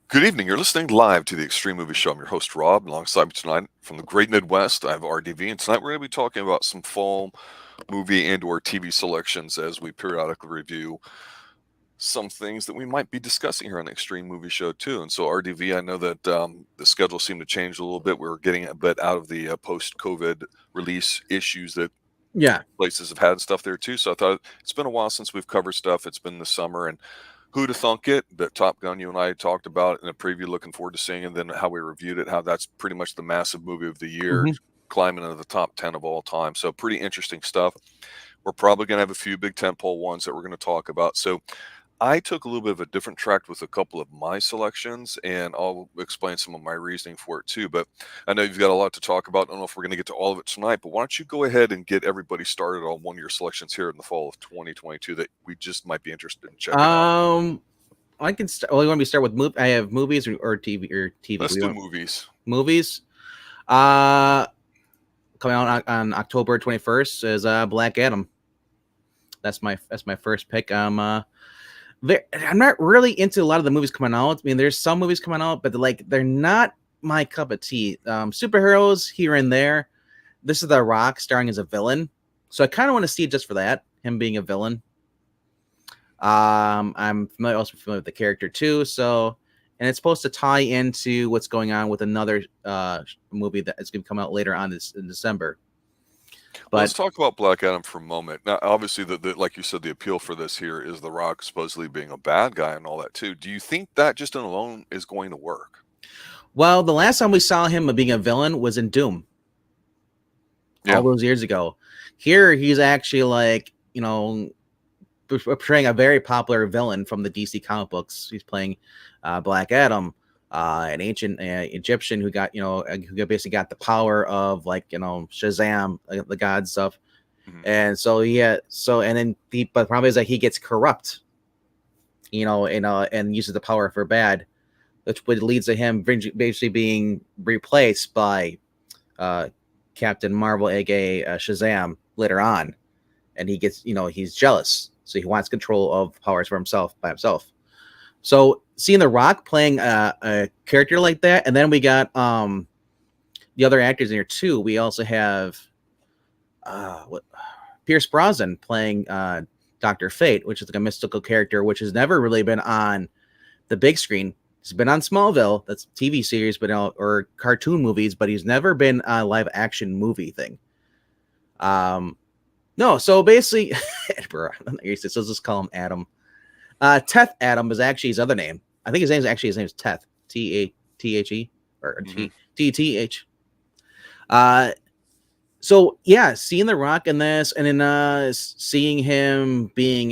Good evening. You're listening live to the Extreme Movie Show. I'm your host, Rob. Alongside me tonight from the great Midwest, I have RDV. And tonight we're going to be talking about some fall movie and/or TV selections as we periodically review some things that we might be discussing here on the Extreme Movie Show, too. And so, RDV, I know that the schedule seemed to change a little bit. We're getting a bit out of the post-COVID release issues that Yeah. places have had and stuff there, too. So I thought it's been a while since we've covered stuff. It's been the summer. And who'd have thunk it that Top Gun, you and I talked about in a preview, looking forward to seeing, and then how we reviewed it, how that's pretty much the massive movie of the year, hmm climbing into the top 10 of all time. So pretty interesting stuff. We're probably going to have a few big tentpole ones that we're going to talk about. So I took a little bit of a different track with a couple of my selections, and I'll explain some of my reasoning for it too. But I know you've got a lot to talk about. I don't know if we're going to get to all of it tonight, but why don't you go ahead and get everybody started on one of your selections here in the fall of 2022 that we just might be interested in checking out. Um, I can start. Well, you want me to start with I have movies or TV or TV. Let's We do want movies. movies. Uh, Coming out on October 21st is Black Adam. That's my first pick. I'm not really into a lot of the movies coming out. I mean, there's some movies coming out, but they're not my cup of tea. Superheroes here and there. This is The Rock starring as a villain, so I kind of want to see it just for that, him being a villain. I'm also familiar with the character too, so and it's supposed to tie into what's going on with another movie that is going to come out later on in December. Well, let's But talk about Black Adam for a moment. Now, obviously, like you said, the appeal for this here is The Rock supposedly being a bad guy and all that too. Do you think that just alone is going to work? well, the last time we saw him being a villain was in Doom, Yeah. all those years ago. Here, he's actually portraying a very popular villain from the DC comic books. He's playing Black Adam, an ancient Egyptian who basically got the power of Shazam, the god stuff. Mhm. And so but the problem is that he gets corrupt, and uses the power for bad, which leads to him basically being replaced by Captain Marvel, aka Shazam, later on, and he's jealous, so he wants control of powers for himself by himself. So seeing The Rock playing a character like that, and then we got the other actors in here too. We also have Pierce Brosnan playing Dr. Fate, which is like a mystical character, which has never really been on the big screen. He's been on Smallville, that's a TV series, or cartoon movies, but he's never been a live action movie thing. No, so basically, so let's just call him Adam. Teth Adam is actually his other name. I think his name is Teth, Tathe, or Th. So yeah, seeing The Rock in this, and then seeing him being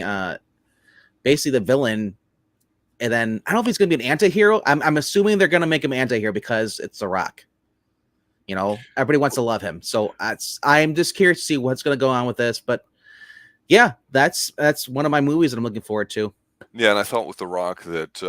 basically the villain, and then I don't know if he's gonna be an anti-hero. I'm assuming they're gonna make him anti-hero because it's The Rock. Everybody wants to love him. So I'm just curious to see what's gonna go on with this. But yeah, that's one of my movies that I'm looking forward to. Yeah, and I thought with The Rock that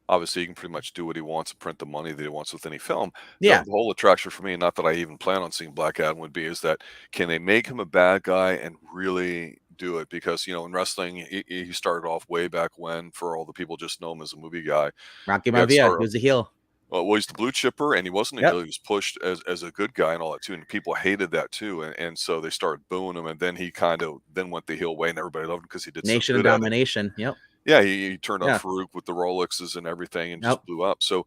obviously he can pretty much do what he wants and print the money that he wants with any film. Yeah, The whole attraction for me, not that I even plan on seeing Black Adam, would be is that can they make him a bad guy and really do it? Because in wrestling, he started off way back when. For all the people just know him as a movie guy, Rocky he got Maivia, started. he was a heel. Well, he's the blue chipper, and he wasn't a Yep. heel. He was pushed as a good guy and all that too, and people hated that too, and so they started booing him, and then he kind of then went the heel way, and everybody loved him because he did so Nation of good at it. Domination. Yep. Yeah, he turned on Yeah. Farouk with the Rolexes and everything, and Yep. just blew up. So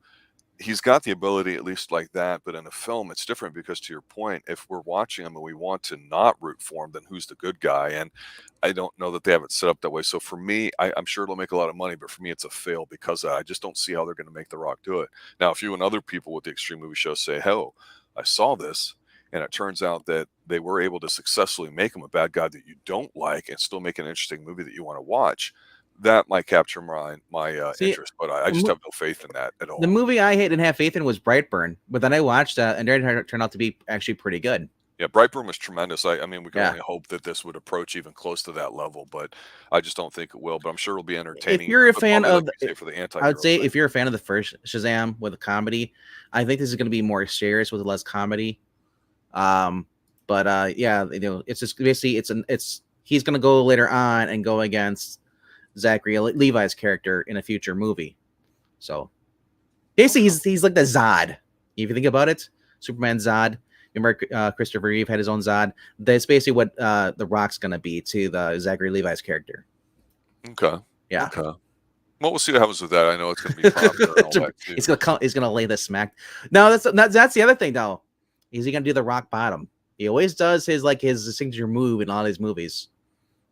he's got the ability, at least like that. But in a film, it's different because, to your point, if we're watching him and we want to not root for him, then who's the good guy? And I don't know that they have it set up that way. So for me, I'm sure it'll make a lot of money, but for me, it's a fail because I just don't see how they're going to make The Rock do it. Now, if you and other people with the Extreme Movie Show say, "Hell, I saw this," and it turns out that they were able to successfully make him a bad guy that you don't like and still make an interesting movie that you want to watch, that might capture my See, interest. But I just have no faith in that at the all. movie I hate and have faith in was Brightburn, but then I watched that and it turned out to be actually pretty good. Yeah, Brightburn was tremendous. I mean, we can Yeah. only hope that this would approach even close to that level, but I just don't think it will. But I'm sure it'll be If entertaining, you're a but fan probably like of, you say for the I would anti-hero say thing. if you're a fan of the first Shazam with a comedy, I think this is going to be more serious with less comedy. But yeah, it's just basically he's going to go later on and go against Zachary Levi's character in a future movie. So basically, Okay. he's like the Zod. If you think about it, Superman Zod. Remember, Christopher Reeve had his own Zod. That's basically what the Rock's gonna be to the Zachary Levi's character. Okay. Yeah. Okay. Well, we'll see what happens with that. I know it's going to be popular and all that too. He's gonna come. He's gonna lay the smack. No, that's the other thing though. Is he gonna do the rock bottom? He always does his signature move in all his movies.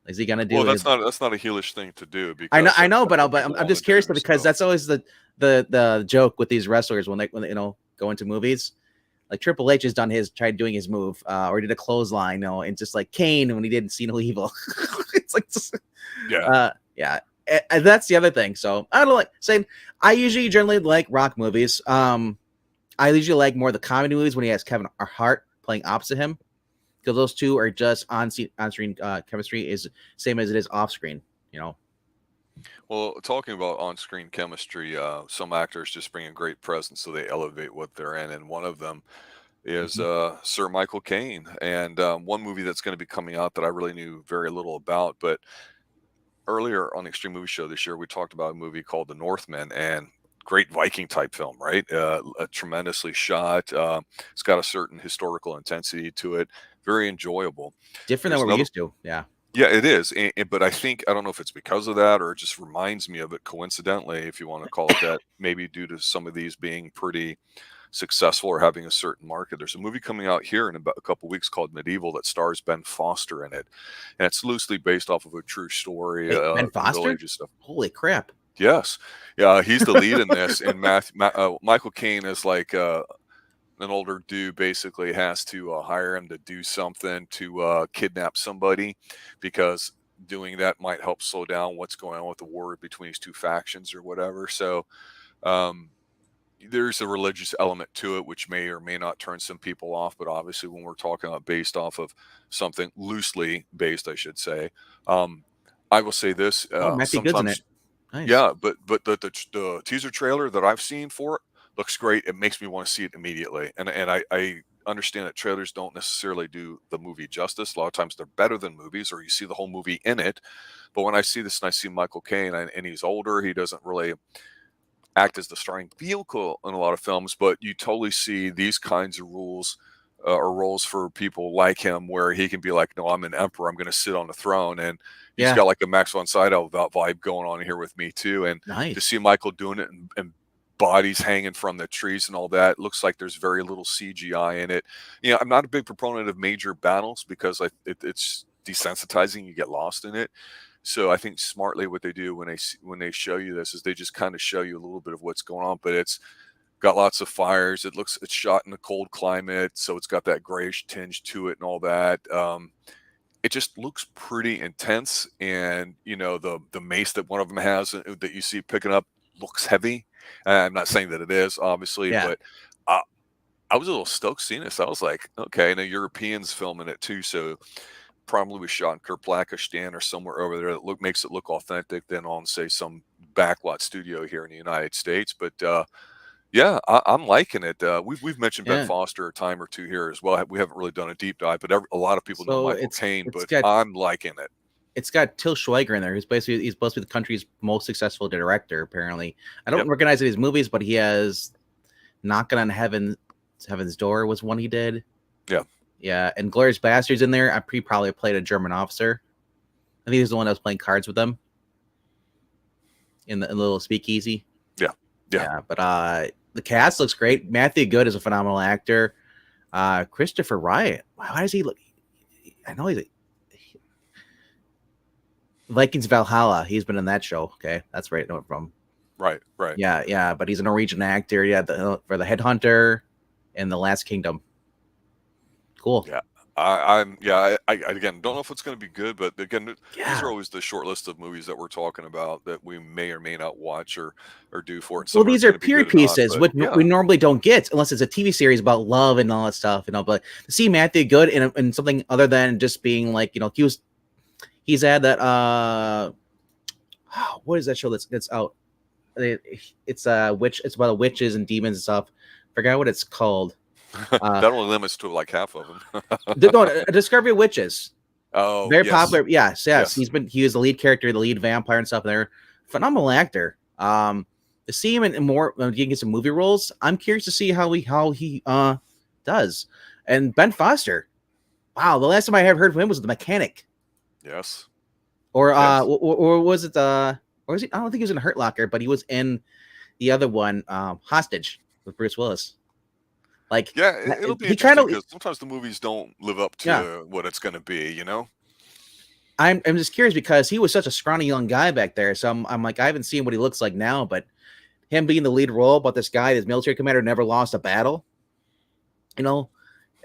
Is he gonna Well, do it? that's not a heelish thing to do because I know, that's but what people I'm want to just curious do. because So that's always the joke with these wrestlers when they go into movies. Like Triple H has tried doing his move, or did a clothesline, and just like Kane when he didn't see no evil. It's like, yeah. yeah. And that's the other thing. So I don't like saying I usually generally like rock movies. I usually like more the comedy movies when he has Kevin Hart playing opposite him, because those two are just on screen chemistry is same as it is off screen. Well, talking about on-screen chemistry, some actors just bring a great presence, so they elevate what they're in, and one of them is Mhm. Sir Michael Caine. And one movie that's going to be coming out that I really knew very little about, but earlier on the Extreme Movie Show this year, we talked about a movie called The Northman, and great Viking type film, right? Tremendously shot. It's got a certain historical intensity to it. Very enjoyable. Different than There's what we're another. used to. Yeah. Yeah, it is. But I don't know if it's because of that or it just reminds me of it coincidentally, if you want to call it that, maybe due to some of these being pretty successful or having a certain market. There's a movie coming out here in about a couple weeks called Medieval that stars Ben Foster in it, and it's loosely based off of a true story, Wait, Ben the Middle Foster? Ages stuff. Holy crap! Yes, yeah, he's the lead in this, and Michael Caine is like an older dude basically has to hire him to do something to kidnap somebody because doing that might help slow down what's going on with the war between these two factions or whatever. So um, there's a religious element to it, which may or may not turn some people off. But obviously, when we're talking about based off of something loosely based, I should say, um, I will say this: Oh, Matthew Good's in it. sometimes, Nice. yeah, but the teaser trailer that I've seen for it looks great. It makes me want to see it immediately, and I understand that trailers don't necessarily do the movie justice. A lot of times they're better than movies, or you see the whole movie in it. But when I see this and I see Michael Caine, and he's older, he doesn't really act as the starring vehicle in a lot of films, but you totally see these kinds of rules or roles for people like him where he can be like, no, I'm an emperor. I'm going to sit on the throne. And he's Yeah. got like a Max von Sydow vibe going on here with me too. And to Nice. see Michael doing it and bodies hanging from the trees and all that, looks like there's very little CGI in it. I'm not a big proponent of major battles because it's desensitizing. You get lost in it. So I think smartly what they do when they show you this is they just kind of show you a little bit of what's going on, but it's got lots of fires. It's shot in a cold climate, so it's got that grayish tinge to it and all that. It just looks pretty intense, and the mace that one of them has that you see picking up looks heavy. I'm not saying that it is, obviously, Yeah. but I was a little stoked seeing this. I was like, okay, and the Europeans filming it too, so probably was shot in Kirkplakistan or somewhere over there that makes it look authentic than on say some backlot studio here in the United States. But yeah, I'm liking it. We've mentioned Ben Yeah. Foster a time or two here as well. We haven't really done a deep dive, but a lot of people know So Michael Caine. it's But got I'm liking it. it's got Till Schweiger in there. He's supposed to be the country's most successful director. Apparently, I don't Yep. recognize his movies, but he has Knocking on Heaven's Door was one he did. Yeah. Yeah, and Glorious Bastards in there. Probably played a German officer. I think he's the one that was playing cards with them in the little speakeasy. Yeah. Yeah, but the cast looks great. Matthew Good is a phenomenal actor. Christopher Riot. Why does he look? I know he's Vikings Valhalla. He's been in that show. Okay, that's where I know it from. Right. Yeah, but he's a Norwegian actor. Yeah, for the Headhunter and the Last Kingdom. Cool. Yeah. I again don't know if it's going to be good, but again, these are always the short list of movies that we're talking about that we may or may not watch or do for it. Well, these are period pieces, which we normally don't get unless it's a TV series about love and all that stuff, But to see Matthew Good in something other than just being like, he's at that what is that show that's out? It's it's about witches and demons and stuff. Forgot what it's called. That only limits to like half of them. No, Discovery of Witches. Oh, very yes. popular. Yes. He was the lead character, the lead vampire and stuff. There, phenomenal actor. to see him in more getting some movie roles. I'm curious to see how he does. And Ben Foster, wow, the last time I ever heard from him was The Mechanic, Yes. Yes. or was it or was he? I don't think he was in Hurt Locker, but he was in the other one, Hostage with Bruce Willis. Like Yeah, it'll be he kind interesting of because sometimes the movies don't live up yeah. to what it's going to be, you know? I'm just curious because he was such a scrawny young guy back there. So I'm like I haven't seen what he looks like now, but him being the lead role about this guy, this military commander never lost a battle, you know,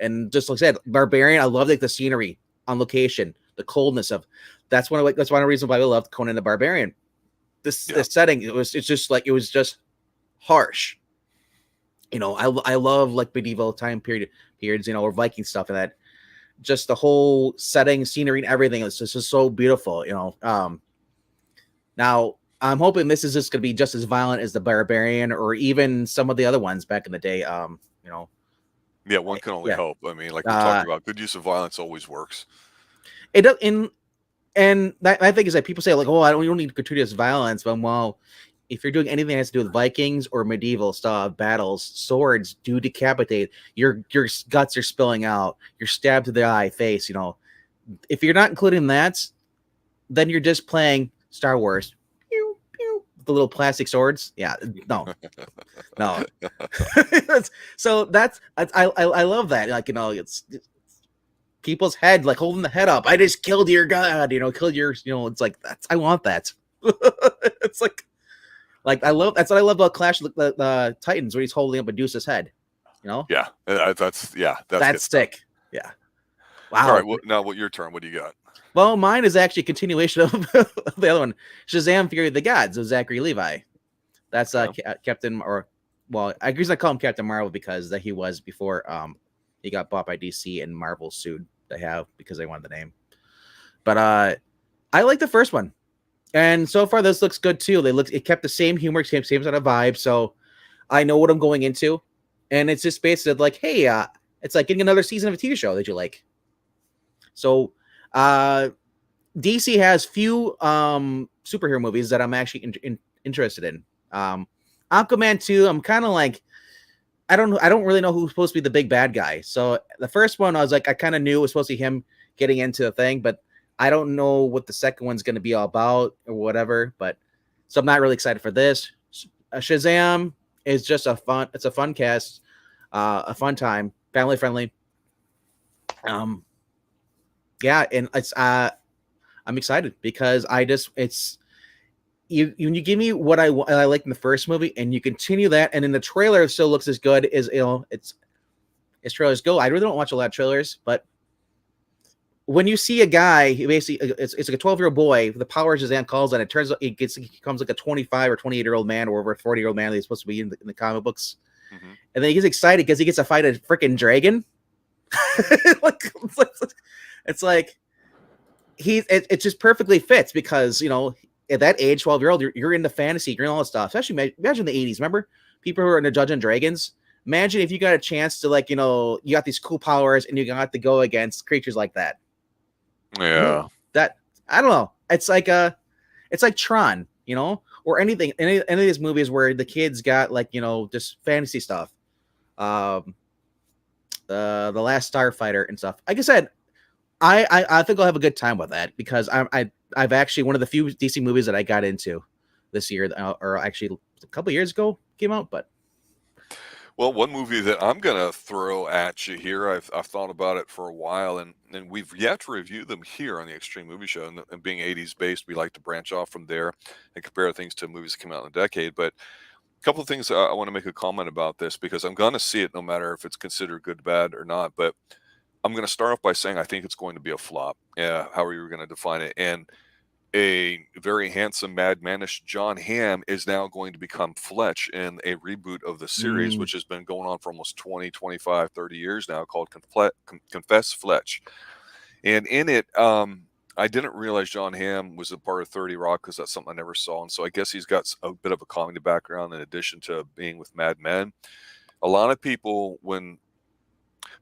and just like I said, Barbarian. I love like the scenery on location, the coldness of. That's one of that's one of the reasons why I loved Conan the Barbarian. Yeah. This setting it's just like it was just harsh. You know, I love like medieval periods, you know, or Viking stuff and that. Just the whole setting, scenery, and everything is just so beautiful. You know, now I'm hoping this is just going to be just as violent as the Barbarian or even some of the other ones back in the day. You know, Yeah, one can only yeah. hope. I mean, like we talked Uh, about, good use of violence always works. it does in and that I think is that people say like, oh, I don't, you don't need gratuitous violence, but well, if you're doing anything that has to do with Vikings or medieval stuff, battles, swords do decapitate. Your guts are spilling out. You're stabbed to the eye, face. You know, if you're not including that, then you're just playing Star Wars. Pew, pew, the little plastic swords. Yeah, no, no. So I love that. Like you know, it's people's head like holding the head up. I just killed your god. You know, killed your. You know, it's like that's I want that. It's like I love that's what I love about Clash of the Titans when he's holding up Medusa's head. You know, Yeah, that's that's good stuff. sick. Yeah. All right, Wow. now what your turn? What do you got? Well, mine is actually a continuation of the other one, Shazam: Fury of the Gods of Zachary Levi. That's Okay. Captain, or well, I guess I call him Captain Marvel because that he was before he got bought by DC and Marvel sued they have because they wanted the name. But I like the first one, and so far this looks good too. It kept the same humor, same sort of vibe, so I know what I'm going into, and it's just basically like, hey, it's like getting another season of a TV show that you like. So, DC has few superhero movies that I'm actually interested in. Aquaman 2, I'm kind of like I don't really know who's supposed to be the big bad guy. So the first one I was like I kind of knew it was supposed to be him getting into the thing, but I don't know what the second one's going to be all about or whatever, but so I'm not really excited for this. Shazam is just it's a fun cast, a fun time, family friendly. Yeah, and it's I'm excited because it's you give me what I liked in the first movie, and you continue that, and in the trailer it still looks as good as you know it's trailers go. I really don't watch a lot of trailers, but when you see a guy, he basically it's like a 12-year-old boy, the powers Shazam calls on, it turns out he becomes like a 25 or 28-year-old man or over a 40-year-old man that he's supposed to be in the comic books, Mm-hmm. and then he gets excited because he gets to fight a freaking dragon. It's like it just perfectly fits because you know at that age 12-year-old you're into fantasy, you're in all this stuff, especially imagine the 80s. Remember people who are into Dungeons and Dragons? Imagine if you got a chance to like you know you got these cool powers and you got to go against creatures like that. Yeah. That I don't know, it's like Tron, you know, or anything any of these movies where the kids got like you know just fantasy stuff. The Last Starfighter and stuff. Like I said, I think I'll have a good time with that because I've actually one of the few DC movies that I got into this year, or actually a couple years ago came out. But Well, one movie that I'm gonna throw at you here, I've thought about it for a while, and we've yet to review them here on the Extreme Movie Show. And being 80s based, we like to branch off from there and compare things to movies that came out in the decade. But a couple of things I want to make a comment about this because I'm gonna see it no matter if it's considered good, bad, or not. But I'm gonna start off by saying I think it's going to be a flop. Yeah, however you're gonna define it. And a very handsome, madmanish John Hamm is now going to become Fletch in a reboot of the series, which has been going on for almost 20, 25, 30 years now, called Confess Fletch. And in it, I didn't realize John Hamm was a part of 30 Rock because that's something I never saw. And so I guess he's got a bit of a comedy background in addition to being with Mad Men. A lot of people, when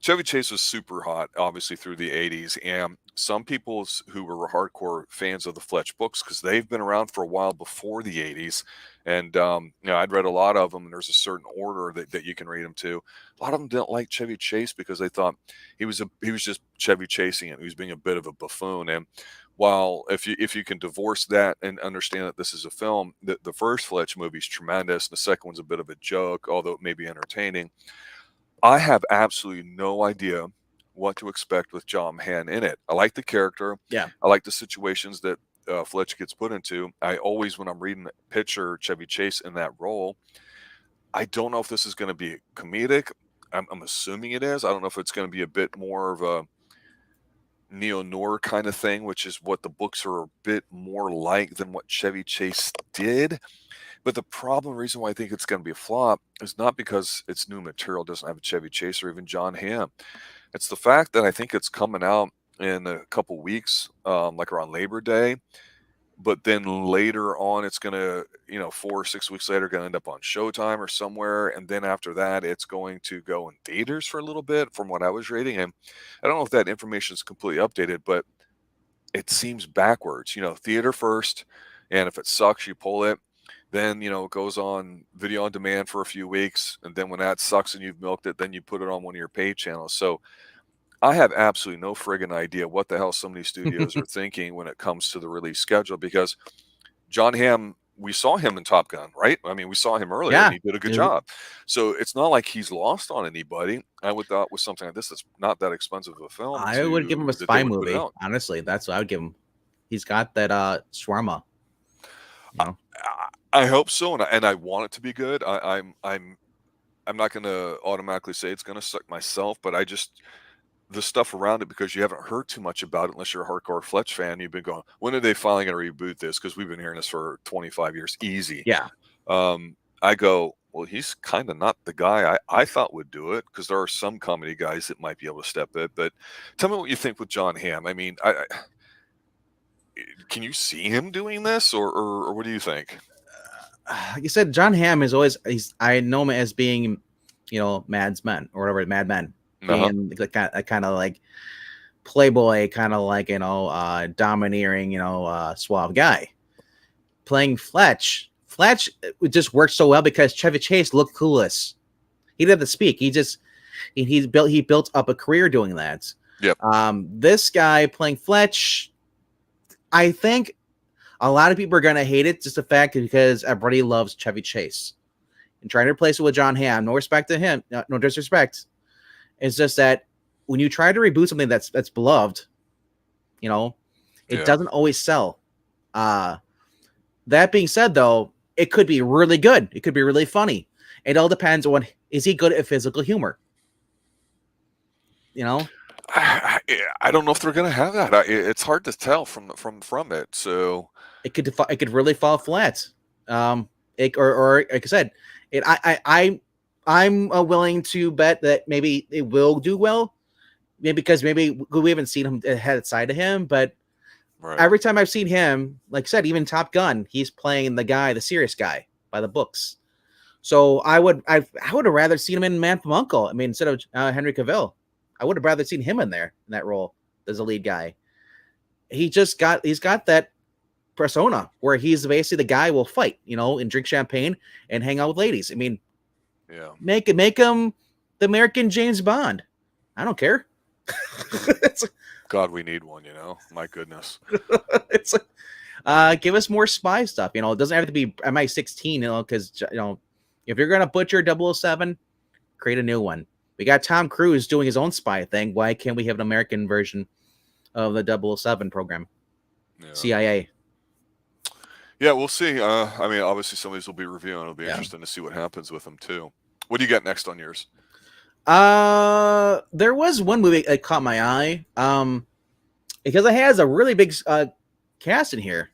Chevy Chase was super hot, obviously through the '80s, and some people who were hardcore fans of the Fletch books, because they've been around for a while before the '80s, and I'd read a lot of them, and there's a certain order that you can read them to. A lot of them didn't like Chevy Chase because they thought he was just Chevy chasing it. He was being a bit of a buffoon, and while if you can divorce that and understand that this is a film, the first Fletch movie is tremendous, and the second one's a bit of a joke, although it may be entertaining. I have absolutely no idea what to expect with John Hamm in it. I like the character. Yeah. I like the situations that Fletch gets put into. I always, when I'm reading picture Chevy Chase in that role, I don't know if this is going to be comedic. I'm assuming it is. I don't know if it's going to be a bit more of a neo-noir kind of thing, which is what the books are a bit more like than what Chevy Chase did. But the reason why I think it's going to be a flop is not because it's new material, doesn't have a Chevy Chase or even John Hamm. It's the fact that I think it's coming out in a couple weeks, like around Labor Day. But then later on, it's going to, 4 or 6 weeks later, going to end up on Showtime or somewhere. And then after that, it's going to go in theaters for a little bit from what I was reading. And I don't know if that information is completely updated, but it seems backwards, theater first. And if it sucks, you pull it. Then, it goes on video on demand for a few weeks. And then when that sucks and you've milked it, then you put it on one of your paid channels. So I have absolutely no friggin' idea what the hell some of these studios are thinking when it comes to the release schedule, because John Hamm, we saw him in Top Gun, right? I mean, we saw him earlier and he did a good job. So it's not like he's lost on anybody. I would thought with something like this, that's not that expensive of a film. I would give him a spy movie. Honestly, that's what I would give him. He's got that shawarma. I hope so, and I want it to be good. I'm not going to automatically say it's going to suck myself, but the stuff around it, because you haven't heard too much about it unless you're a hardcore Fletch fan. You've been going, when are they finally going to reboot this? Because we've been hearing this for 25 years, easy. Yeah. I go, well, he's kind of not the guy I thought would do it, because there are some comedy guys that might be able to step it. But tell me what you think with John Hamm. I mean, can you see him doing this, or what do you think? Like you said, John Hamm is always, I know him as being, Mad Men or whatever, Mad Men. Being kind of like playboy, kind of like, domineering, suave guy. Playing Fletch it just worked so well because Chevy Chase looked clueless. He didn't have to speak. He built up a career doing that. Yep. This guy playing Fletch, I think a lot of people are gonna hate it, just the fact because everybody loves Chevy Chase. And trying to replace it with John Hamm, no respect to him, no disrespect. It's just that when you try to reboot something that's beloved, it doesn't always sell. That being said, though, it could be really good. It could be really funny. It all depends on, is he good at physical humor? I don't know if they're going to have that. It's hard to tell from it. So it could really fall flat. Or like I said, I'm willing to bet that maybe it will do well, because maybe we haven't seen him head side of him, but every time I've seen him, like I said, even Top Gun, he's playing the serious guy by the books. So I would have rather seen him in Man from U.N.C.L.E. I mean, instead of Henry Cavill, I would have rather seen him in that role as a lead guy. He's got that persona where he's basically the guy who will fight, and drink champagne and hang out with ladies. I mean, yeah, make him the American James Bond. I don't care. God, we need one, my goodness. It's give us more spy stuff. It doesn't have to be MI16, because if you're gonna butcher 007, create a new one. We got Tom Cruise doing his own spy thing. Why can't we have an American version of the 007 program? Yeah. CIA. Yeah, we'll see. I mean, obviously some of these will be reviewing. It'll be interesting to see what happens with them too. What do you got next on yours? There was one movie that caught my eye. Because it has a really big cast in here.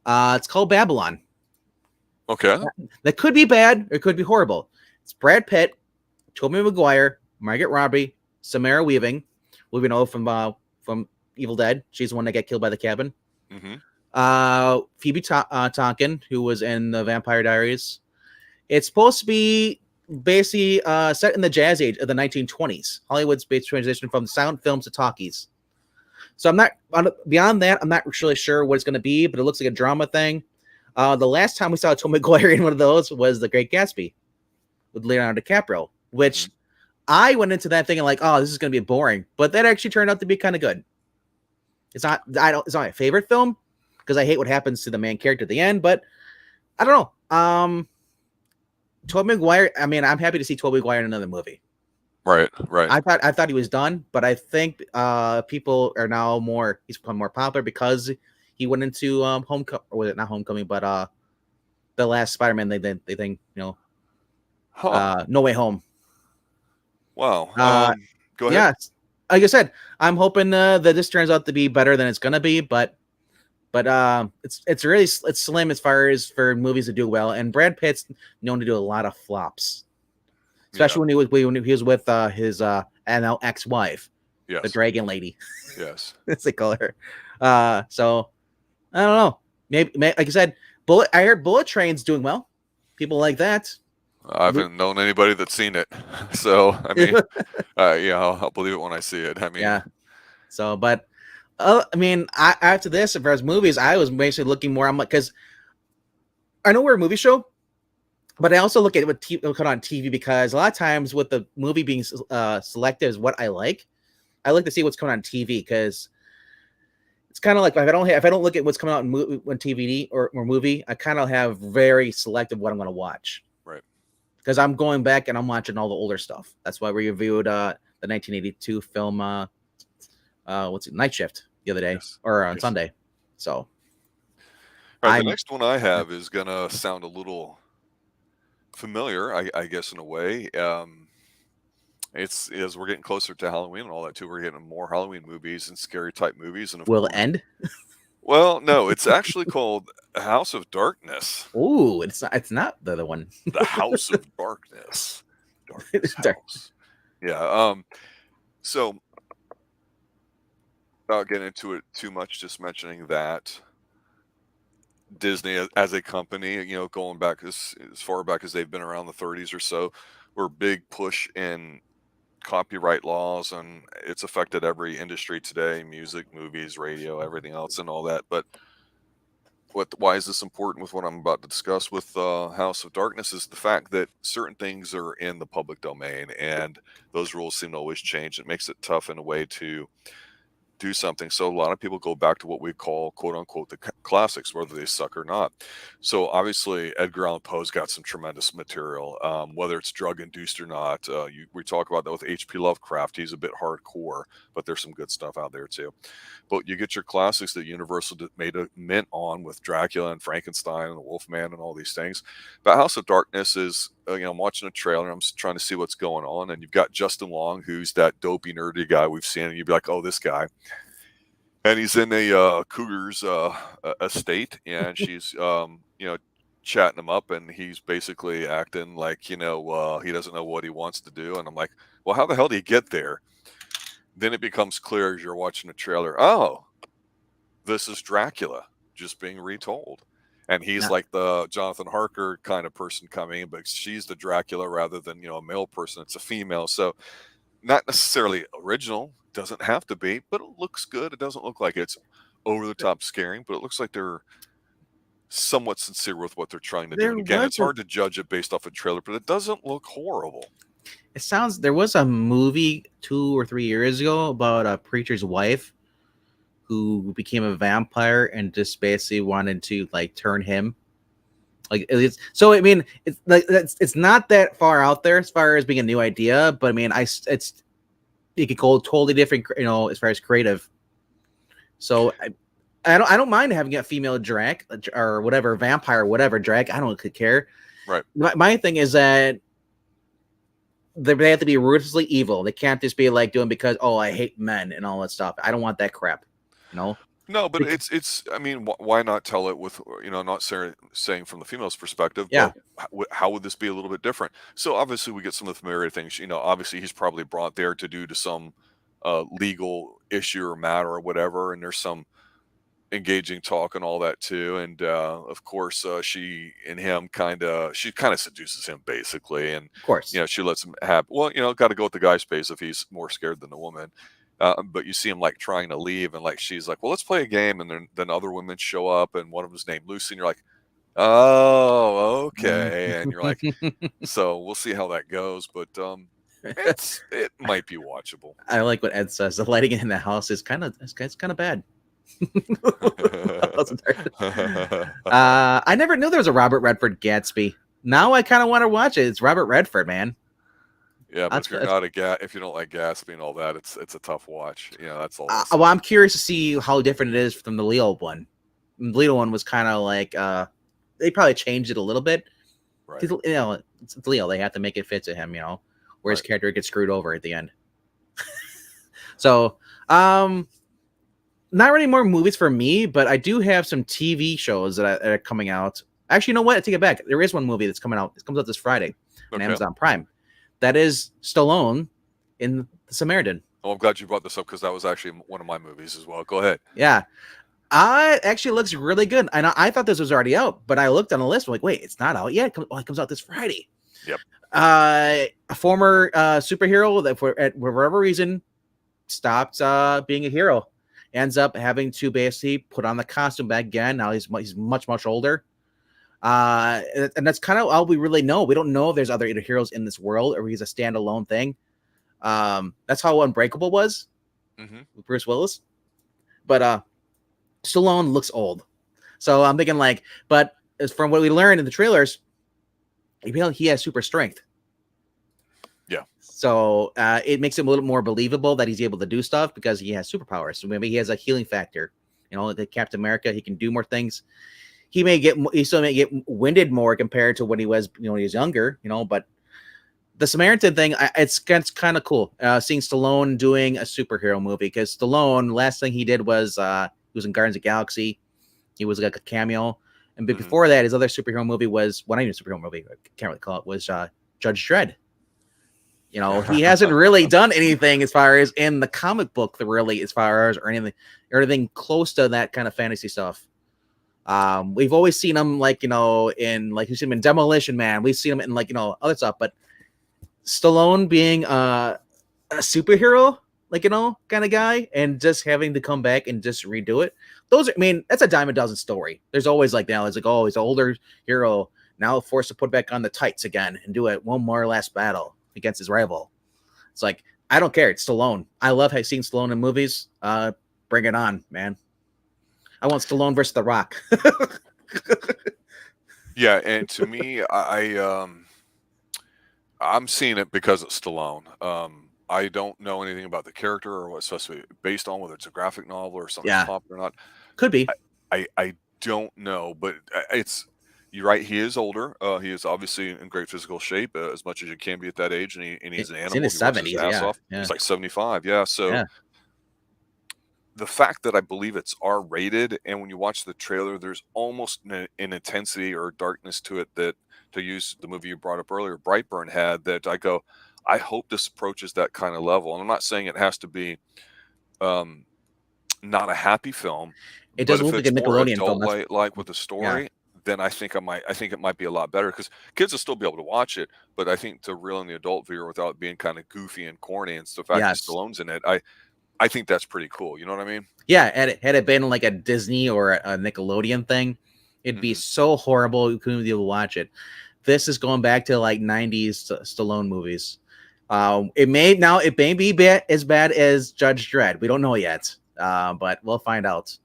It's called Babylon. Okay. That could be bad. Or it could be horrible. It's Brad Pitt, Tobey Maguire, Margaret Robbie, Samara Weaving. We know from Evil Dead. She's the one that got killed by the cabin. Mm-hmm. Phoebe Tonkin, who was in the Vampire Diaries. It's supposed to be basically set in the jazz age of the 1920s. Hollywood's based transition from sound films to talkies. So I'm not beyond that. I'm not really sure what it's going to be, but it looks like a drama thing. The last time we saw Tom McGuire in one of those was The Great Gatsby with Leonardo DiCaprio, which I went into that thinking like, oh, this is going to be boring, but that actually turned out to be kind of good. It's not. It's not my favorite film because I hate what happens to the main character at the end, but I don't know. Tobey Maguire. I mean, I'm happy to see Tobey Maguire in another movie. Right. I thought he was done, but I think people are now more. He's become more popular because he went into Homecoming, or was it not Homecoming, but the last Spider-Man. They think No Way Home. Wow. Go ahead. Yeah, like I said, I'm hoping that this turns out to be better than it's gonna be, but it's really it's slim as far as for movies to do well, and Brad Pitt's known to do a lot of flops, especially when he was with his now ex-wife, the Dragon Lady. Yes, as they call her. So I don't know. Maybe like I said, I heard Bullet Train's doing well. People like that. I haven't known anybody that's seen it, so I mean, I'll believe it when I see it. I mean, yeah. So, but I mean, after this, as far as movies, I was basically looking more. I'm like, because I know we're a movie show, but I also look at what come on TV because a lot of times with the movie being selective is what I like. I like to see what's coming on TV because it's kind of like if I don't look at what's coming out on TV or movie, I kind of have very selective what I'm going to watch. Right. Because I'm going back and I'm watching all the older stuff. That's why we reviewed the 1982 film, Night Shift the other day or on Sunday. So, the next one I have is gonna sound a little familiar, I guess, in a way. It's as we're getting closer to Halloween and all that too. We're getting more Halloween movies and scary type movies, and will it end? Well, no, it's actually called House of Darkness. Ooh, it's not the other one. The House of Darkness. Darkness House. Yeah. So, without getting into it too much, just mentioning that Disney as a company, going back as far back as they've been around the 30s or so, were big push in copyright laws, and it's affected every industry today: music, movies, radio, everything else, and all that. But why is this important with what I'm about to discuss with House of Darkness is the fact that certain things are in the public domain, and those rules seem to always change. It makes it tough in a way to do something. So a lot of people go back to what we call, quote unquote, the classics, whether they suck or not. So obviously Edgar Allan Poe's got some tremendous material, whether it's drug induced or not. We talk about that with H.P. Lovecraft. He's a bit hardcore, but there's some good stuff out there too. But you get your classics that Universal made a mint on with Dracula and Frankenstein and the Wolfman and all these things. But House of Darkness is, I'm watching a trailer. I'm trying to see what's going on. And you've got Justin Long, who's that dopey, nerdy guy we've seen. And you'd be like, oh, this guy. And he's in a cougar's estate. And she's, chatting him up. And he's basically acting like, he doesn't know what he wants to do. And I'm like, well, how the hell do you get there? Then it becomes clear as you're watching the trailer, oh, this is Dracula just being retold. And he's like the Jonathan Harker kind of person coming in, but she's the Dracula rather than, a male person. It's a female. So not necessarily original, doesn't have to be, but it looks good. It doesn't look like it's over the top scaring, but it looks like they're somewhat sincere with what they're trying to do. And again, it's hard to judge it based off a trailer, but it doesn't look horrible. It sounds, there was a movie 2 or 3 years ago about a preacher's wife who became a vampire and just basically wanted to turn him. So I mean, it's like it's not that far out there as far as being a new idea, but I mean, it could go totally different, as far as creative. So I don't mind having a female drag or whatever, vampire, whatever drag. I don't care. Right. My thing is that they have to be ruthlessly evil. They can't just be doing because, oh, I hate men and all that stuff. I don't want that crap. No, but it's. I mean, why not tell it with not saying from the female's perspective? Yeah. But how would this be a little bit different? So obviously we get some of the familiar things. Obviously he's probably brought there to do to some legal issue or matter or whatever, and there's some engaging talk and all that too. And of course, she and him she kind of seduces him basically, and Of course. she lets him have. Well, got to go with the guy's pace if he's more scared than the woman. But you see him like trying to leave, and like she's like, "Well, let's play a game," and then other women show up, and one of them's named Lucy, and you're like, "Oh, okay," and you're like, "So we'll see how that goes," but it might be watchable. I like what Ed says. The lighting in the house is kind of bad. I never knew there was a Robert Redford Gatsby. Now I kind of want to watch it. It's Robert Redford, man. Yeah, but if you're not if you don't like Gatsby and all that, it's a tough watch. That's all. Well, I'm curious to see how different it is from the Leo one. The Leo one was kind of like they probably changed it a little bit. Right. It's Leo. They have to make it fit to him, where his character gets screwed over at the end. So, not really more movies for me, but I do have some TV shows that are coming out. Actually, you know what? I take it back. There is one movie that's coming out. It comes out this Friday on Amazon Prime. That is Stallone in The Samaritan. Oh, I'm glad you brought this up because that was actually one of my movies as well. Go ahead. Yeah. It actually looks really good. And I thought this was already out, but I looked on the list. I'm like, wait, it's not out yet. It comes out this Friday. Yep. A former superhero that for whatever reason stopped being a hero, ends up having to basically put on the costume back again. Now he's much, much older. And that's kind of all we really know. We don't know if there's other heroes in this world or he's a standalone thing. That's how Unbreakable was with Bruce Willis. But Stallone looks old. So I'm thinking but as from what we learned in the trailers, he has super strength. Yeah. So it makes him a little more believable that he's able to do stuff because he has superpowers. So maybe he has a healing factor. Like Captain America, he can do more things. He still may get winded more compared to when he was, when he was younger, but the Samaritan thing, it's kind of cool. Seeing Stallone doing a superhero movie because Stallone, last thing he did was he was in Guardians of the Galaxy. He was like a cameo. And before that, his other superhero movie was, not even a superhero movie, I can't really call it, was Judge Dredd. He hasn't really done anything as far as in the comic book, or anything close to that kind of fantasy stuff. We've always seen him we've seen him in Demolition Man. We've seen him in other stuff, but Stallone being a superhero, kind of guy, and just having to come back and just redo it. That's a dime a dozen story. There's always he's an older hero now forced to put back on the tights again and do it one more last battle against his rival. It's I don't care. It's Stallone. I love seeing Stallone in movies. Bring it on, man. I want Stallone versus The Rock. Yeah, and to me, I'm seeing it because it's Stallone. I don't know anything about the character or what it's supposed to be based on, whether it's a graphic novel or something popular or not. Could be. I don't know, but you're right. He is older. He is obviously in great physical shape, as much as you can be at that age, and he's an animal. He's in his 70s. Yeah. He's like 75. Yeah. So the fact that I believe it's R-rated, and when you watch the trailer, there's almost an intensity or darkness to it that, to use the movie you brought up earlier, Brightburn had, that I go, I hope this approaches that kind of level. And I'm not saying it has to be not a happy film. It doesn't look like a Nickelodeon film. Like with the story, then I think it might be a lot better because kids will still be able to watch it. But I think to reel in the adult viewer without it being kind of goofy and corny and the fact that Stallone's in it, I think that's pretty cool. You know what I mean? Yeah. Had it been like a Disney or a Nickelodeon thing, it'd be so horrible you couldn't be able to watch it. This is going back to 90s Stallone movies. It may be as bad as Judge Dredd. We don't know yet, but we'll find out.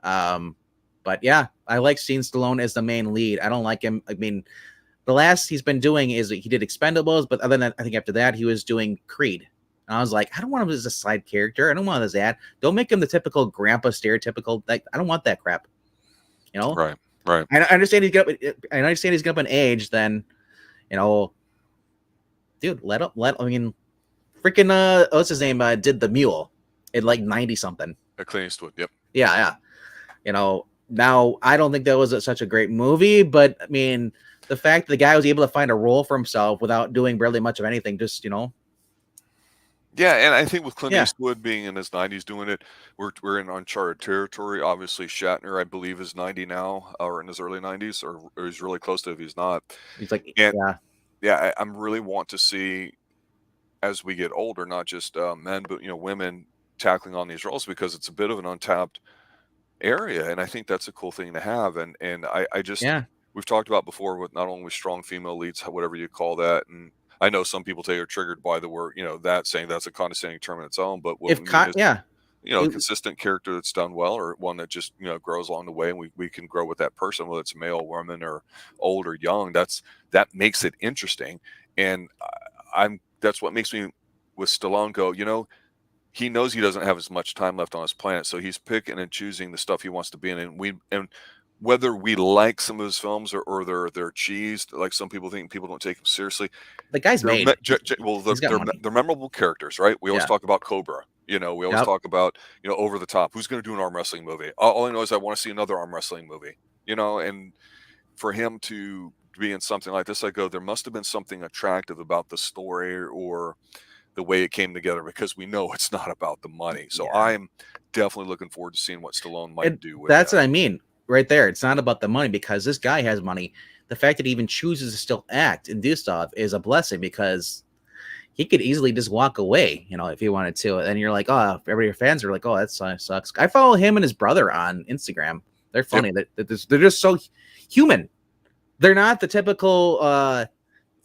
But yeah, I like seeing Stallone as the main lead. I don't like him. The last he's been doing is he did Expendables, but other than that, I think after that he was doing Creed. And I was like, I don't want him as a side character. I don't want him as that. Don't make him the typical grandpa stereotypical. I don't want that crap. Right. I understand he's got. I understand he's up in age. Then, dude, freaking what's his name? Did The Mule at 90 something. Clint Eastwood. Yep. Yeah. Now I don't think that was such a great movie, but the fact that the guy was able to find a role for himself without doing barely much of anything, just Yeah, and I think with Clint Yeah, Eastwood being in his 90s doing it, we're in uncharted territory. Obviously, Shatner, I believe, is 90 now, or in his early 90s, or he's really close to it if he's not. he's like, And yeah, yeah, I'm really want to see as we get older, not just men, but women tackling on these roles because it's a bit of an untapped area, and I think that's a cool thing to have. And I just yeah, we've talked about before with not only strong female leads, whatever you call that, and I know some people are triggered by the word, that saying that's a condescending term in its own, but what if we mean is, yeah, a it, consistent character that's done well, or one that just grows along the way, and we can grow with that person, whether it's male, woman, or old or young. That makes it interesting, and I'm that's what makes me with Stallone go. He knows he doesn't have as much time left on this planet, so he's picking and choosing the stuff he wants to be in, and whether we like some of his films, or they're cheesed, like some people think people don't take him seriously. the guy's They're me made. well, He's got money. they're memorable characters, right? We always Yeah. talk about Cobra, we always Yep. talk about, Over the Top. Who's gonna do an arm wrestling movie? All I know is I wanna see another arm wrestling movie, and for him to be in something like this, I go, there must have been something attractive about the story or the way it came together, because we know it's not about the money. So Yeah. I'm definitely looking forward to seeing what Stallone might And do with that's that. what I mean right there. It's not about the money because this guy has money. The fact that he even chooses to still act and do stuff is a blessing because he could easily just walk away, if he wanted to. And you're like, oh, everybody, your fans are like, oh, that sucks. I follow him and his brother on Instagram. They're Yep. funny. They're just so human. They're not the typical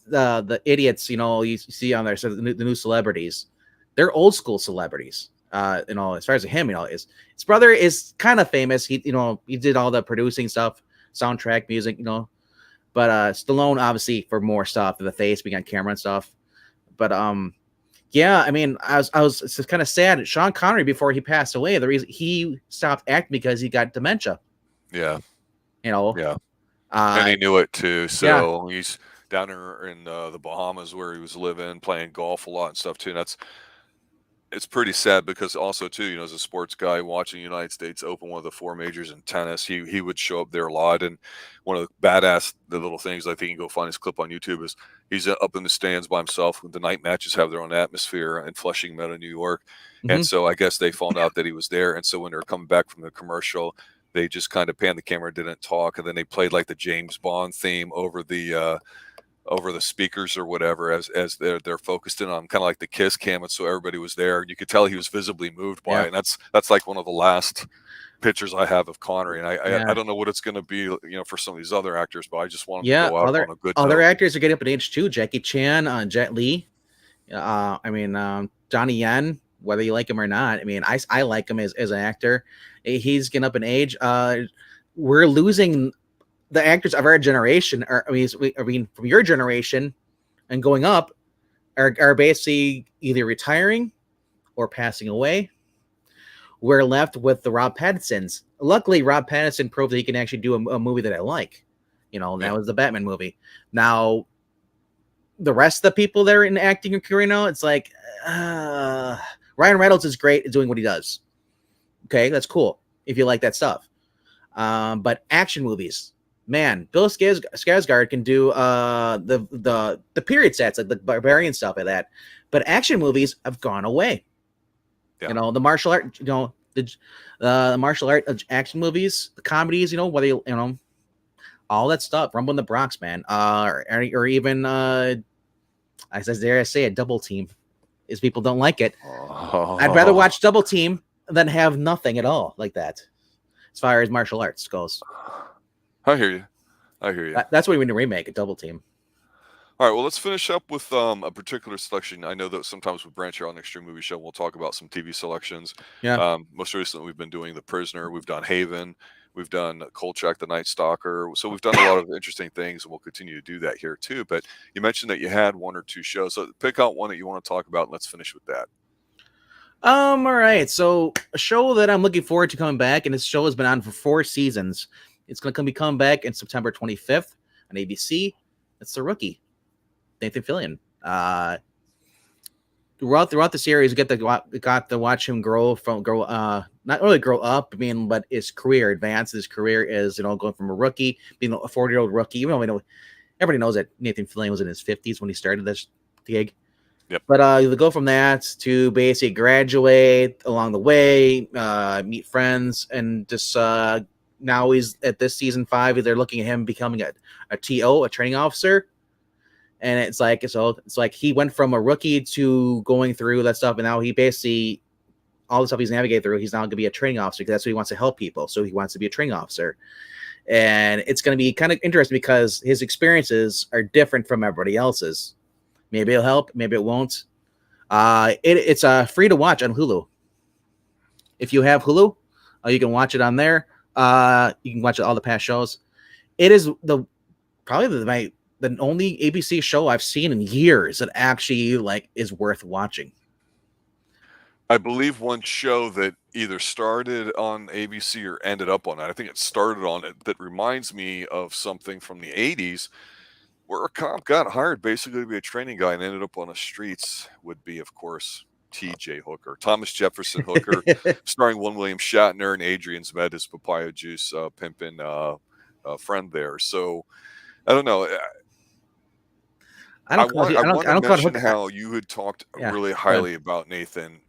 the idiots, you see on there. So the new celebrities, they're old school celebrities. As far as him, his brother is kind of famous. He did all the producing stuff, soundtrack music, But Stallone obviously for more stuff, the face being on camera and stuff. But yeah, I mean, it's kind of sad. Sean Connery, before he passed away, the reason he stopped acting because he got dementia. Yeah. You know, Yeah. And uh, he knew it too. yeah, So he's down there in the Bahamas where he was living, playing golf a lot and stuff too. And it's pretty sad because also too, as a sports guy watching the United States Open, one of the four majors in tennis, he would show up there a lot. And one of the little things I think you can go find his clip on YouTube is he's up in the stands by himself. The night matches have their own atmosphere in Flushing Meadow, New York. And hmm so I guess they found out that he was there. And so when they're coming back from the commercial, they just kind of panned the camera, didn't talk, and then they played like the James Bond theme over the speakers or whatever, as they're focused in on, kind of like the kiss cam, and so everybody was there. You could tell he was visibly moved by yeah, it, and that's like one of the last pictures I have of Connery. And I yeah. don't know what it's going to be, for some of these other actors, but I just want them to Yeah, go out on a good other note. actors are getting up in age too. Jackie Chan, Jet Li. Johnny Yen. Whether you like him or not, I mean, I like him as an actor. He's getting up in age. We're losing the actors of our generation. From your generation and going up, are basically either retiring or passing away. We're left with the Rob Pattinsons. Luckily, Rob Pattinson proved that he can actually do a movie that I like. And that Yeah. was the Batman movie. Now, the rest of the people that are in acting and career now, it's like Ryan Reynolds is great at doing what he does. Okay, that's cool if you like that stuff. But action movies, man, Bill Skarsgård can do the period sets, like the barbarian stuff like that. But action movies have gone away. Yeah. The martial art, the martial art action movies, the comedies, whether all that stuff. Rumble in the Bronx, man, or even I dare I say a Double Team, is people don't like it. I'd rather watch Double Team than have nothing at all like that, as far as martial arts goes. I hear you. That's what we need to remake, a Double Team. All right, well, let's finish up with a particular selection. I know that sometimes we branch out on the Extreme Movie Show. We'll talk about some TV selections. Yeah. Most recently, we've been doing The Prisoner. We've done Haven. We've done Kolchak, The Night Stalker. So we've done a lot of interesting things, and we'll continue to do that here too. But you mentioned that you had one or two shows. So pick out one that you want to talk about, and let's finish with that. All right. So a show that I'm looking forward to coming back, and this show has been on for 4 seasons. It's going to be coming back in September 25th on ABC. It's The Rookie. Nathan Fillion. Throughout the series, we got to watch him not really grow up, but his career advance. His career is going from a rookie, being a 40-year-old rookie. Even though everybody knows that Nathan Fillion was in his 50s when he started this gig. Yep. But you go from that to basically graduate along the way, meet friends, and just now he's at this season 5. They're looking at him becoming a TO, a training officer, and it's like he went from a rookie to going through that stuff, and now he basically all the stuff he's navigated through, he's now going to be a training officer because that's what he wants to help people. So he wants to be a training officer, and it's going to be kind of interesting because his experiences are different from everybody else's. Maybe it'll help, maybe it won't. It's free to watch on Hulu. If you have Hulu, you can watch it on there. You can watch all the past shows. It is probably the only ABC show I've seen in years that actually is worth watching. I believe one show that either started on ABC or ended up on it, I think it started on it, that reminds me of something from the 80s where a cop got hired basically to be a training guy and ended up on the streets, would be, of course, T.J. Hooker. Thomas Jefferson Hooker, starring one William Shatner and Adrian Zmed as papaya juice pimping friend there. So, I don't know. I want to mention how you had talked really highly about Nathan,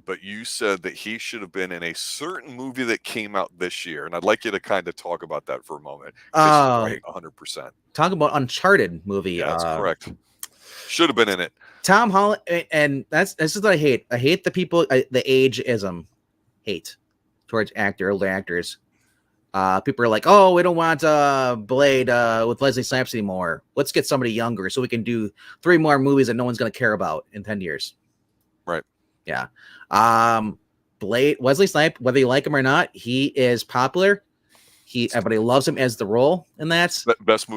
but you said that he should have been in a certain movie that came out this year, and I'd like you to kind of talk about that for a moment. Because you're right, 100%. Talk about Uncharted movie. Yeah, that's correct. Should have been in it. Tom Holland, and this is what I hate. I hate the people, the ageism hate towards older actors. People are like, oh, we don't want Blade with Leslie Snipes anymore. Let's get somebody younger so we can do 3 more movies that no one's going to care about in 10 years. Right. Yeah. Blade, Wesley Snipes, whether you like him or not, he is popular. Everybody loves him as the role in that. Best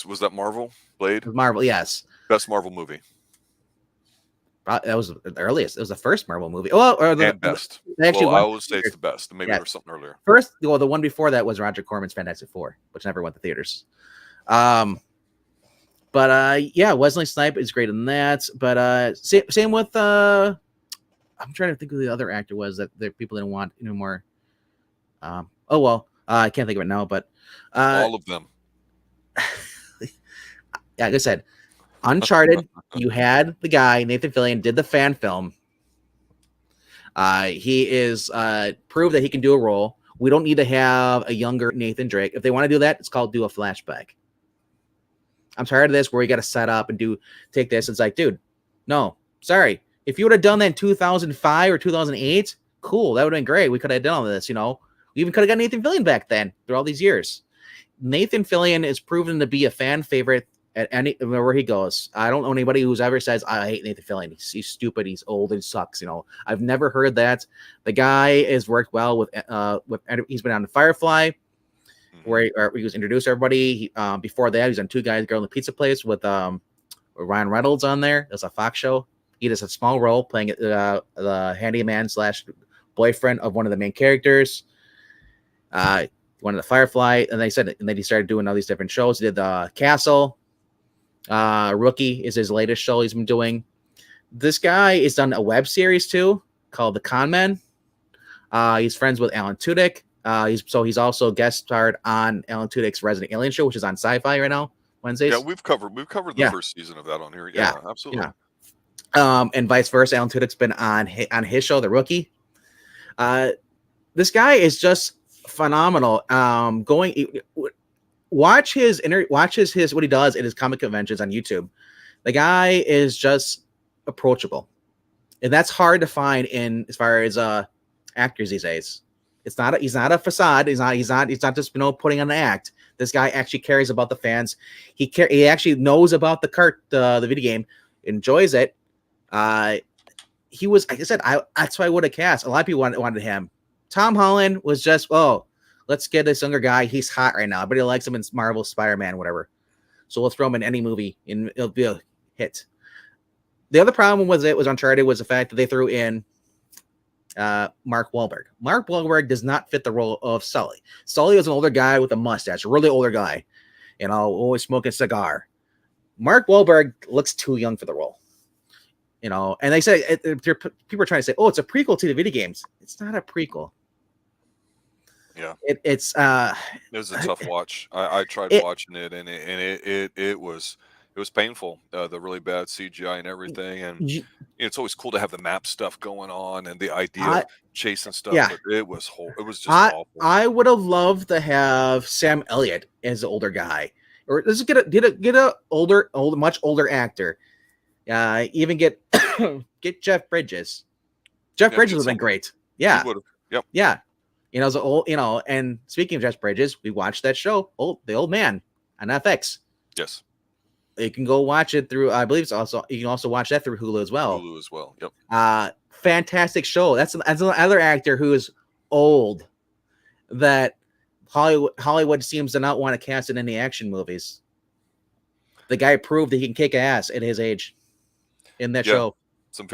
was that Marvel? Blade? Marvel, yes. Best Marvel movie. That was the earliest. It was the first Marvel movie. Oh, or the best. Actually, I always say it's the best. Maybe there was something earlier. First, well, the one before that was Roger Corman's Fantastic Four, which never went to theaters. But yeah, Wesley Snipes is great in that. But same with I'm trying to think who the other actor was that people didn't want anymore. I can't think of it now. But all of them. Yeah, like I said, Uncharted, you had the guy, Nathan Fillion, did the fan film. He is proved that he can do a role. We don't need to have a younger Nathan Drake. If they want to do that, it's called do a flashback. I'm tired of this where we got to set up and take this. It's like, dude, no, sorry. If you would have done that in 2005 or 2008, cool. That would have been great. We could have done all this, We even could have got Nathan Fillion back then through all these years. Nathan Fillion is proven to be a fan favorite at where he goes. I don't know anybody who's ever says, I hate Nathan Fillion. He's stupid. He's old and sucks. I've never heard that. The guy has worked well with he's been on Firefly, where he was introduced to everybody. Before that, he was on Two Guys, Girl in the Pizza Place with Ryan Reynolds on there. It's a Fox show. He does a small role playing the handyman / boyfriend of one of the main characters. One of the Firefly, and then he started doing all these different shows. He did the Castle. Rookie is his latest show he's been doing. This guy has done a web series too called The Con Men. He's friends with Alan Tudyk. He's also guest starred on Alan Tudyk's Resident Alien show, which is on Sci-Fi right now Wednesdays. Yeah, we've covered the first season of that on here. Yeah, absolutely. Yeah. And vice versa. Alan Tudyk's been on his show, The Rookie. This guy is just phenomenal. Watch his what he does at his comic conventions on YouTube. The guy is just approachable, and that's hard to find in as far as actors these days. He's not a facade. He's not just putting on an act. This guy actually cares about the fans. He actually knows about the video game, enjoys it. He was, like I said, that's why I would have cast. A lot of people wanted him. Tom Holland was just, let's get this younger guy. He's hot right now. Everybody likes him in Marvel, Spider-Man, whatever. So we'll throw him in any movie, and it'll be a hit. The other problem was Uncharted was the fact that they threw in Mark Wahlberg. Mark Wahlberg does not fit the role of Sully. Sully was an older guy with a mustache, a really older guy, always smoking a cigar. Mark Wahlberg looks too young for the role. And they say people are trying to say, it's a prequel to the video games. It's not a prequel. Yeah, it was a tough watch. I tried watching it, and it was It was painful, the really bad CGI and everything, and it's always cool to have the map stuff going on and the idea I of chasing stuff, yeah, but it was just awful. I would have loved to have Sam Elliott as the older guy, or let's get a much older actor. Even get get Jeff Bridges. Jeff Yeah, Bridges get would have been somebody. great. He Yeah, would have. Yep. yeah. As an old, and speaking of Jeff Bridges, we watched that show, The Old Man, on FX. Yes. You can go watch it through. I believe it's also you can also watch that through Hulu as well. Hulu as well. Yep. Fantastic show. That's another actor who is old that Hollywood seems to not want to cast in any action movies. The guy proved that he can kick ass at his age in that Yeah. show. Some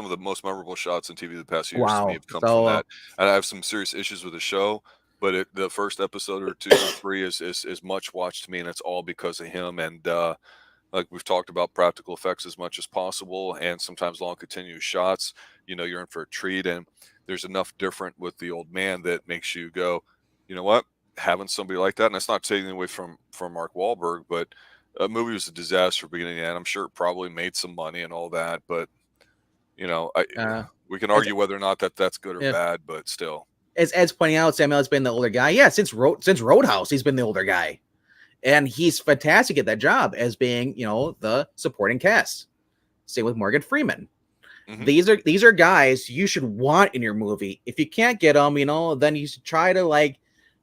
of the most memorable shots on TV the past few years to me Wow. have come from So that. And I have some serious issues with the show, but the first episode or 2 or 3 is much watched to me, and it's all because of him. And like we've talked about, practical effects as much as possible, and sometimes long continuous shots. You're in for a treat, and there's enough different with the old man that makes you go, you know what, having somebody like that. And that's not taking away from Mark Wahlberg, but a movie was a disaster beginning to end. I'm sure it probably made some money and all that, but we can as argue whether or not that's good or yeah, bad, but still. as Ed's pointing out, Samuel's been the older guy. Yeah, since Roadhouse, he's been the older guy, and he's fantastic at that job as being the supporting cast. Same with Morgan Freeman. Mhm. These are guys you should want in your movie. If you can't get them, then you should try to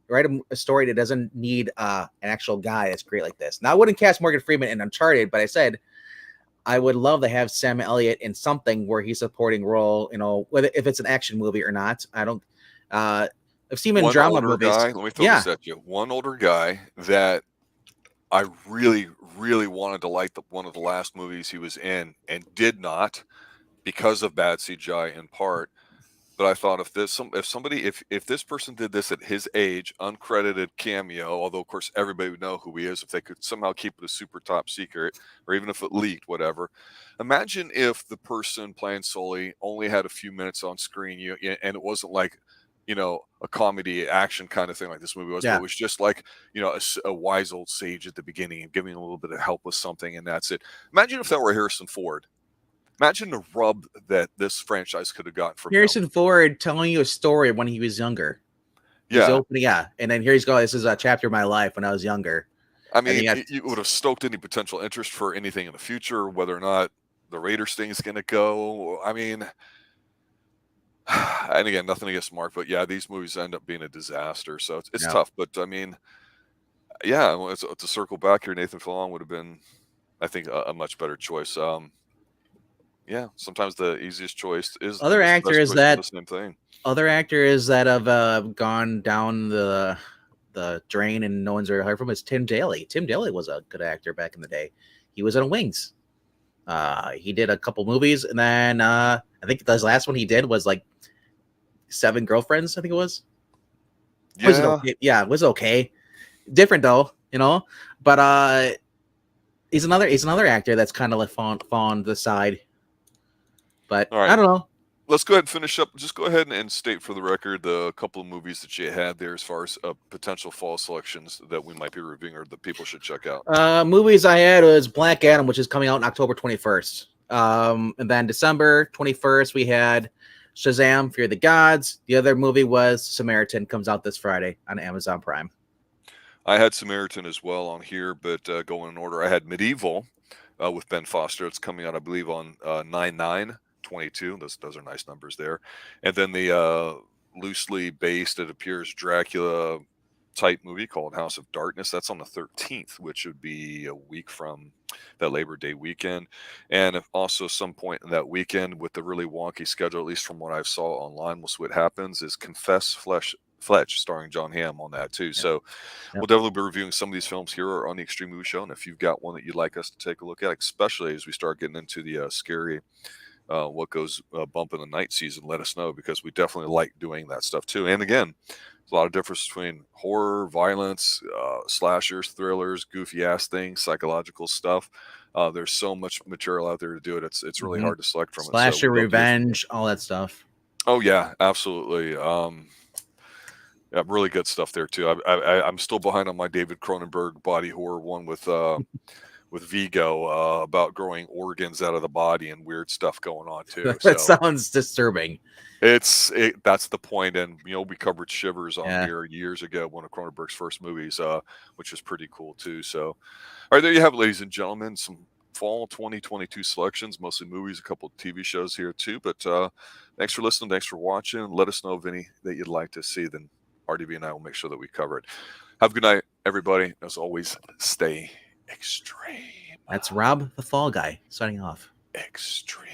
write a story that doesn't need an actual guy that's great like this. Now, I wouldn't cast Morgan Freeman in Uncharted, but I said I would love to have Sam Elliott in something where he's a supporting role, whether if it's an action movie or not. I don't. I've seen him in One drama older movies. guy, let me throw Yeah, this at you. One older guy that I really, really wanted to like one of the last movies he was in and did not because of bad CGI in part. But I thought if this person did this at his age, uncredited cameo, although of course everybody would know who he is if they could somehow keep it a super top secret, or even if it leaked, whatever. Imagine if the person playing Sully only had a few minutes on screen, and it wasn't like a comedy action kind of thing like this movie was, but yeah. it was just like a wise old sage at the beginning and giving a little bit of help with something, and that's it. Imagine if that were Harrison Ford. Imagine the rub that this franchise could have gotten from him. Harrison Ford telling you a story when he was younger. He's Yeah. opening, yeah, and then here he's going. This is a chapter of my life when I was younger. I mean, you would have stoked any potential interest for anything in the future, whether or not the Raiders thing is going to go. I mean, and again, nothing against Mark, but yeah, these movies end up being a disaster. So it's tough. But I mean, yeah, to circle back here, Nathan Fillion would have been, I think, a much better choice. Yeah, sometimes the easiest choice is other the best actors choice for that the same thing. Other actors that have gone down the drain and no one's ever heard from is Tim Daly. Tim Daly was a good actor back in the day. He was on Wings. He did a couple movies, and then I think the last one he did was like Seven Girlfriends. I think it was. Yeah, Was it okay? Yeah, it was okay. Different though, But he's another actor that's kind of like fallen to the side. But all right. I don't know. Let's go ahead and finish up. Just go ahead and state for the record the couple of movies that you had there as far as potential fall selections that we might be reviewing or that people should check out. Movies I had was Black Adam, which is coming out on October 21st. And then December 21st, we had Shazam, Fear the Gods. The other movie was Samaritan, comes out this Friday on Amazon Prime. I had Samaritan as well on here, but going in order, I had Medieval with Ben Foster. It's coming out, I believe, on 9/9/22. Those are nice numbers there. And then the loosely based, it appears, Dracula type movie called House of Darkness. That's on the 13th, which would be a week from that Labor Day weekend. And also some point in that weekend with the really wonky schedule, at least from what I saw online, we'll see what happens, is Confess Fletch, starring John Hamm on that too. So we'll definitely be reviewing some of these films here on the Xtreme Movie Show. And if you've got one that you'd like us to take a look at, especially as we start getting into the scary what goes bump in the night season, let us know, because we definitely like doing that stuff too. And again, there's a lot of difference between horror, violence, slashers, thrillers, goofy ass things, psychological stuff. There's so much material out there to do it. It's really hard to select from. Slasher, revenge, all that stuff. Oh yeah, absolutely. Yeah, really good stuff there too. I'm still behind on my David Cronenberg body horror one with with Vigo about growing organs out of the body and weird stuff going on too. That So sounds disturbing. that's the point. And we covered Shivers on Yeah. here years ago, one of Cronenberg's first movies, which was pretty cool too. So all right, there you have it, ladies and gentlemen, some fall 2022 selections, mostly movies, a couple of TV shows here too. But thanks for listening, thanks for watching. Let us know of any that you'd like to see, then RDB and I will make sure that we cover it. Have a good night, everybody. As always, stay extreme. That's Rob the Fall Guy signing off. Extreme.